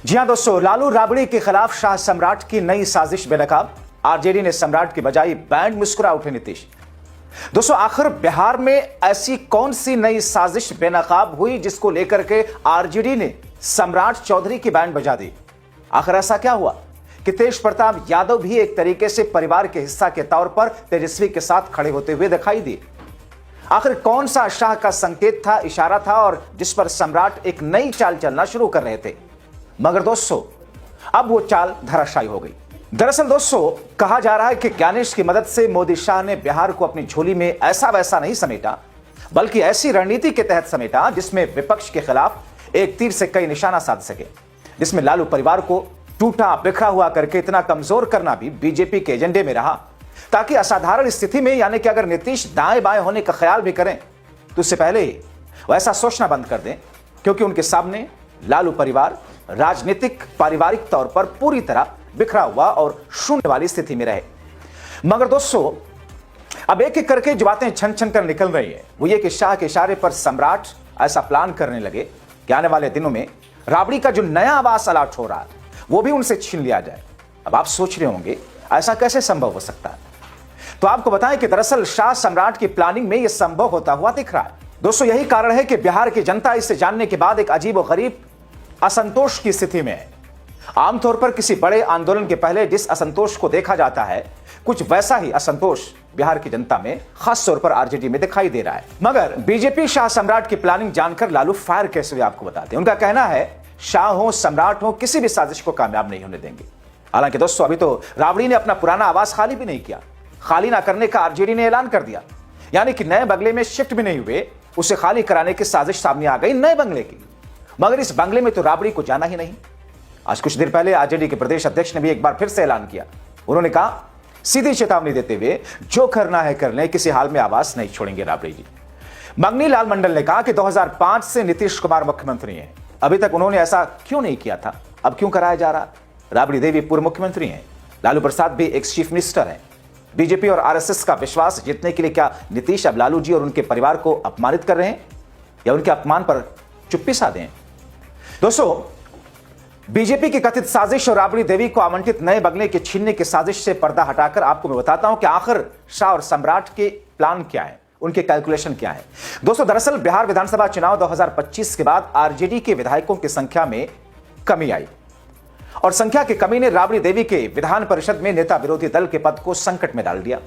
जी हां दोस्तों, लालू राबड़ी के खिलाफ शाह सम्राट की नई साजिश बेनकाब। आरजेडी ने सम्राट की बजाई बैंड मुस्कुरा उठे नीतीश। दोस्तों, आखिर बिहार में ऐसी कौन सी नई साजिश बेनकाब हुई जिसको लेकर के आरजेडी ने सम्राट चौधरी की बैंड बजा दी? आखिर ऐसा क्या हुआ कि तेज प्रताप यादव भी एक तरीके से परिवार के हिस्सा के तौर पर तेजस्वी के साथ खड़े होते हुए दिखाई दिए? आखिर कौन सा शाह का संकेत था, इशारा था, और जिस पर सम्राट एक नई चाल चलना शुरू कर रहे थे? मगर दोस्तों, अब वो चाल धराशायी हो गई। दरअसल दोस्तों, कहा जा रहा है कि ज्ञानेश की मदद से मोदी शाह ने बिहार को अपनी झोली में ऐसा वैसा नहीं समेटा, बल्कि ऐसी रणनीति के तहत समेटा जिसमें विपक्ष के खिलाफ एक तीर से कई निशाना साध सके, जिसमें लालू परिवार को टूटा बिखरा हुआ करके इतना कमजोर करना भी बीजेपी के एजेंडे में रहा, ताकि असाधारण स्थिति में, यानी कि अगर नीतीश दाएं बाएं होने का ख्याल भी करें तो उससे पहले ही वो ऐसा सोचना बंद कर दें, क्योंकि उनके सामने लालू परिवार राजनीतिक पारिवारिक तौर पर पूरी तरह बिखरा हुआ और शून्य वाली स्थिति में रहे। मगर दोस्तों, अब एक एक करके जो बातें छन छन कर निकल रही है वो ये कि शाह के इशारे पर सम्राट ऐसा प्लान करने लगे कि आने वाले दिनों में राबड़ी का जो नया आवास अलॉट हो रहा है वो भी उनसे छीन लिया जाए। अब आप सोच रहे होंगे ऐसा कैसे संभव हो सकता है? तो आपको बताएं कि दरअसल शाह सम्राट की प्लानिंग में यह संभव होता हुआ दिख रहा है। दोस्तों, यही कारण है कि बिहार की जनता इसे जानने के बाद एक अजीब और गरीब असंतोष की स्थिति में है। आमतौर पर किसी बड़े आंदोलन के पहले जिस असंतोष को देखा जाता है, कुछ वैसा ही असंतोष बिहार की जनता में, खास तौर पर आरजेडी में दिखाई दे रहा है। मगर बीजेपी शाह सम्राट की प्लानिंग जानकर लालू फायर कैसे हुए आपको बताते हैं। उनका कहना है शाह हो सम्राट हो किसी भी साजिश को कामयाब नहीं होने देंगे। हालांकि दोस्तों, अभी तो राबड़ी ने अपना पुराना आवास खाली भी नहीं किया। खाली ना करने का आरजेडी ने ऐलान कर दिया, यानी कि नए बंगले में शिफ्ट भी नहीं हुए, उसे खाली कराने की साजिश सामने आ गई नए बंगले की। मगर इस बंगले में तो राबड़ी को जाना ही नहीं। आज कुछ देर पहले आरजेडी के प्रदेश अध्यक्ष ने भी एक बार फिर से ऐलान किया। उन्होंने कहा, सीधी चेतावनी देते हुए, जो करना है कर लें, किसी हाल में आवास नहीं छोड़ेंगे राबड़ी जी। मंगनी लाल मंडल ने कहा कि 2005 से नीतीश कुमार मुख्यमंत्री हैं, अभी तक उन्होंने ऐसा क्यों नहीं किया था, अब क्यों कराया जा रहा? राबड़ी देवी पूर्व मुख्यमंत्री हैं, लालू प्रसाद भी एक्स चीफ मिनिस्टर हैं। बीजेपी और आरएसएस का विश्वास जीतने के लिए क्या नीतीश अब लालू जी और उनके परिवार को अपमानित कर रहे हैं, या उनके अपमान पर चुप्पी साधे हैं? दोस्तों, बीजेपी की कथित साजिश और राबड़ी देवी को आवंटित नए बंगले के छीनने की साजिश से पर्दा हटाकर आपको मैं बताता हूं कि आखिर शाह और सम्राट के प्लान क्या है, उनके कैलकुलेशन क्या है। दोस्तों, दरअसल बिहार विधानसभा चुनाव 2025 के बाद आरजेडी के विधायकों की संख्या में कमी आई, और संख्या की कमी ने राबड़ी देवी के विधान परिषद में नेता विरोधी दल के पद को संकट में डाल दिया।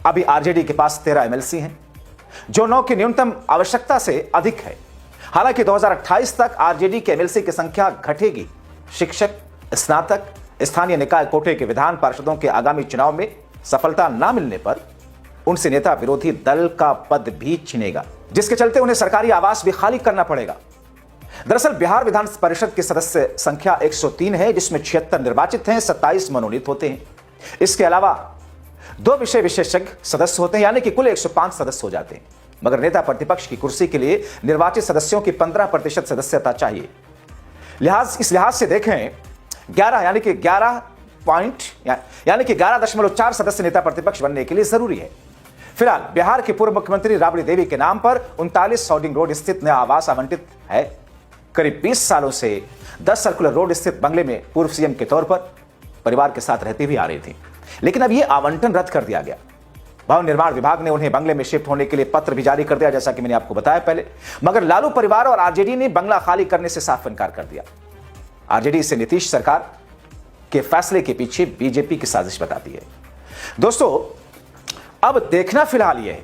अभी आरजेडी के पास 13 एमएलसी हैं, जो 9 की न्यूनतम आवश्यकता से अधिक है। हालांकि 2028 तक आरजेडी के एमएलसी की संख्या घटेगी। शिक्षक, स्नातक, स्थानीय निकाय कोटे के विधान पार्षदों के आगामी चुनाव में सफलता न मिलने पर उनसे नेता विरोधी दल का पद भी छिनेगा, जिसके चलते उन्हें सरकारी आवास भी खाली करना पड़ेगा। दरअसल बिहार विधान परिषद की सदस्य संख्या 103 है, जिसमें 76 निर्वाचित हैं, 27 मनोनीत होते हैं। इसके अलावा 2 विषय विशेषज्ञ सदस्य होते हैं, यानी कि कुल 105 सदस्य हो जाते हैं। मगर नेता प्रतिपक्ष की कुर्सी के लिए निर्वाचित सदस्यों की 15% सदस्यता चाहिए। इस लिहाज से देखें 11 यानी कि 11.4 सदस्य नेता प्रतिपक्ष बनने के लिए जरूरी है। फिलहाल बिहार के पूर्व मुख्यमंत्री राबड़ी देवी के नाम पर 39 हाउसिंग रोड स्थित नया आवास आवंटित है। करीब 20 सालों से 10 सर्कुलर रोड स्थित बंगले में पूर्व सीएम के तौर पर परिवार के साथ रहती भी आ रही थी, लेकिन अब यह आवंटन रद्द कर दिया गया। भवन निर्माण विभाग ने उन्हें बंगले में शिफ्ट होने के लिए पत्र भी जारी कर दिया, जैसा कि मैंने आपको बताया पहले। मगर लालू परिवार और आरजेडी ने बंगला खाली करने से साफ इनकार कर दिया। आरजेडी इसे नीतीश सरकार के फैसले के पीछे बीजेपी की साजिश बताती है। दोस्तों, अब देखना फिलहाल यह है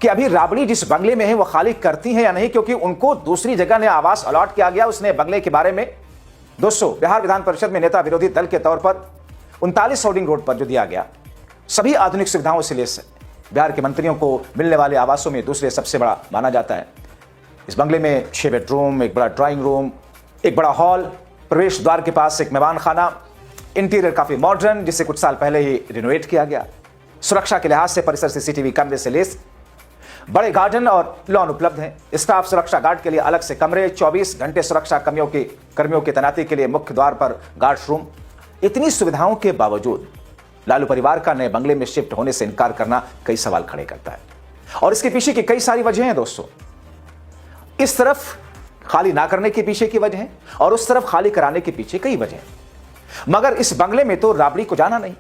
कि अभी राबड़ी जिस बंगले में है वो खाली करती है या नहीं, क्योंकि उनको दूसरी जगह ने आवास अलॉट किया गया। उसने बंगले के बारे में दोस्तों बिहार विधान परिषद में नेता विरोधी दल के तौर पर 39 हाउसिंग रोड पर जो दिया गया, सभी आधुनिक सुविधाओं से लेस बिहार के मंत्रियों को मिलने वाले आवासों में दूसरे सबसे बड़ा माना जाता है। इस बंगले में 6 बेडरूम, एक बड़ा ड्राइंग रूम, एक बड़ा हॉल, प्रवेश द्वार के पास एक मेहमान खाना, इंटीरियर काफी मॉडर्न, जिसे कुछ साल पहले ही रिनोवेट किया गया। सुरक्षा के लिहाज से परिसर सीसीटीवी कैमरे से लेस, बड़े गार्डन और लॉन उपलब्ध हैं। स्टाफ सुरक्षा गार्ड के लिए अलग से कमरे, 24 घंटे सुरक्षा कर्मियों की तैनाती के लिए मुख्य द्वार पर गार्ड रूम। इतनी सुविधाओं के बावजूद लालू परिवार का नए बंगले में शिफ्ट होने से इनकार करना कई सवाल खड़े करता है, और इसके पीछे की कई सारी वजह हैं। दोस्तों, इस तरफ खाली ना करने के पीछे की वजह है और उस तरफ खाली कराने के पीछे कई वजह हैं। मगर इस बंगले में तो राबड़ी को जाना नहीं।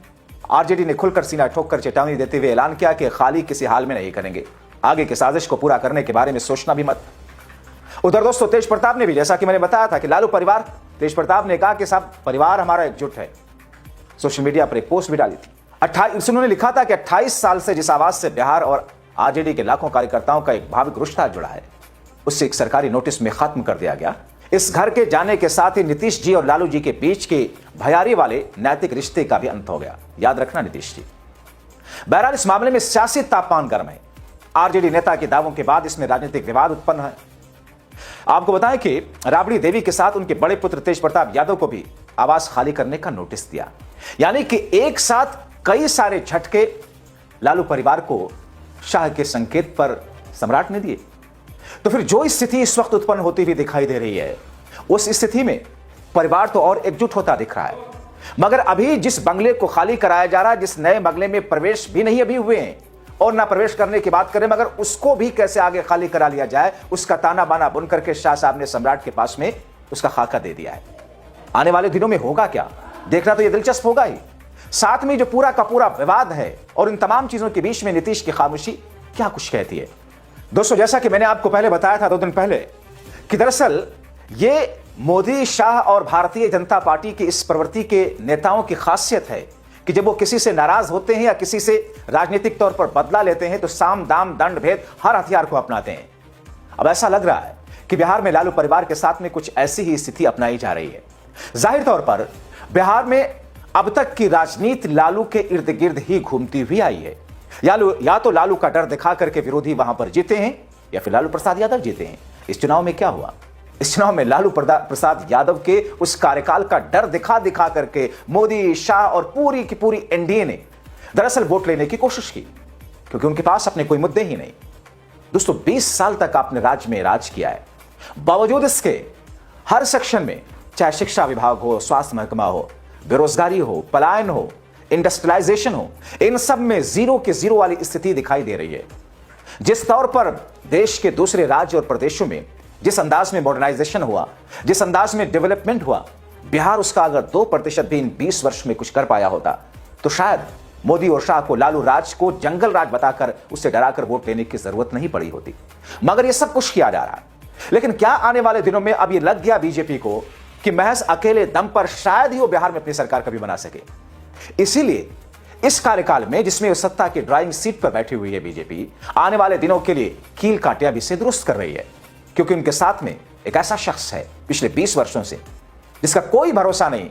आरजेडी ने खुलकर सीना ठोककर चेतावनी देते हुए ऐलान किया कि खाली किसी हाल में नहीं करेंगे, आगे की साजिश को पूरा करने के बारे में सोचना भी मत। उधर दोस्तों तेज प्रताप ने भी, जैसा कि मैंने बताया था कि लालू परिवार, तेज प्रताप ने कहा कि साहब परिवार हमारा एकजुट है। सोशल मीडिया पर एक पोस्ट भी डाली थी। उन्होंने लिखा था कि 28 साल से जिस आवाज से बिहार और आरजेडी के लाखों कार्यकर्ताओं का एक भावुक रिश्ता जुड़ा है, उससे एक सरकारी नोटिस में खत्म कर दिया गया। इस घर के जाने के साथ ही नीतीश जी और लालू जी के बीच के भयारी वाले नैतिक रिश्ते का भी अंत हो गया। याद रखना नीतीश जी। बहरहाल इस मामले में सियासी तापमान गर्म है। आरजेडी नेता के दावों के बाद इसमें राजनीतिक विवाद उत्पन्न है। आपको बताएं कि राबड़ी देवी के साथ उनके बड़े पुत्र तेज प्रताप यादव को भी आवास खाली करने का नोटिस दिया। यानी कि एक साथ कई सारे झटके लालू परिवार को शाह के संकेत पर सम्राट ने दिए। तो फिर जो स्थिति इस वक्त उत्पन्न होती हुई दिखाई दे रही है, उस स्थिति में परिवार तो और एकजुट होता दिख रहा है। मगर अभी जिस बंगले को खाली कराया जा रहा है, जिस नए बंगले में प्रवेश भी नहीं अभी हुए हैं और ना प्रवेश करने की बात करें, मगर उसको भी कैसे आगे खाली करा लिया जाए, उसका ताना बाना बुन करके शाह साहब ने सम्राट के पास में उसका खाका दे दिया है। आने वाले दिनों में होगा क्या, देखना तो यह दिलचस्प होगा ही। साथ में जो पूरा का पूरा विवाद है और इन तमाम चीजों के बीच में नीतीश की खामोशी क्या कुछ कहती है। दोस्तों जैसा कि मैंने आपको पहले बताया था 2 दिन पहले कि दरअसल ये मोदी, शाह और भारतीय जनता पार्टी की इस प्रवृत्ति के नेताओं की खासियत है कि जब वो किसी से नाराज होते हैं या किसी से राजनीतिक तौर पर बदला लेते हैं तो साम दाम दंड भेद हर हथियार को अपनाते हैं। अब ऐसा लग रहा है कि बिहार में लालू परिवार के साथ में कुछ ऐसी ही स्थिति अपनाई जा रही है। जाहिर तौर पर बिहार में अब तक की राजनीति लालू के इर्द गिर्द ही घूमती हुई आई है। या तो लालू का डर दिखा करके विरोधी वहां पर जीते हैं या फिर लालू प्रसाद यादव जीते हैं। इस चुनाव में क्या हुआ? इस चुनाव में लालू प्रसाद यादव के उस कार्यकाल का डर दिखा करके मोदी, शाह और पूरी की पूरी एनडीए ने दरअसल वोट लेने की कोशिश की, क्योंकि उनके पास अपने कोई मुद्दे ही नहीं। दोस्तों 20 साल तक आपने राज्य में राज किया है, बावजूद इसके हर सेक्शन में, चाहे शिक्षा विभाग हो, स्वास्थ्य महकमा हो, बेरोजगारी हो, पलायन हो, इंडस्ट्रियलाइजेशन हो, इन सब में जीरो के जीरो वाली स्थिति दिखाई दे रही है। जिस तौर पर देश के दूसरे राज्य और प्रदेशों में जिस अंदाज में मॉडर्नाइजेशन हुआ, जिस अंदाज में डेवलपमेंट हुआ, बिहार उसका अगर 2% भी इन 20 वर्ष में कुछ कर पाया होता तो शायद मोदी और शाह को लालू राज को जंगल राज बताकर उससे डराकर वोट लेने की जरूरत नहीं पड़ी होती। मगर यह सब कुछ किया जा रहा है। लेकिन क्या आने वाले दिनों में अब यह लग गया बीजेपी को कि महज अकेले दम पर शायद ही वो बिहार में अपनी सरकार कभी बना सके? इसीलिए इस कार्यकाल में जिसमें सत्ता की ड्राइविंग सीट पर बैठी हुई है बीजेपी, आने वाले दिनों के लिए कील काटिया भी से दुरुस्त कर रही है, क्योंकि उनके साथ में एक ऐसा शख्स है पिछले 20 वर्षों से जिसका कोई भरोसा नहीं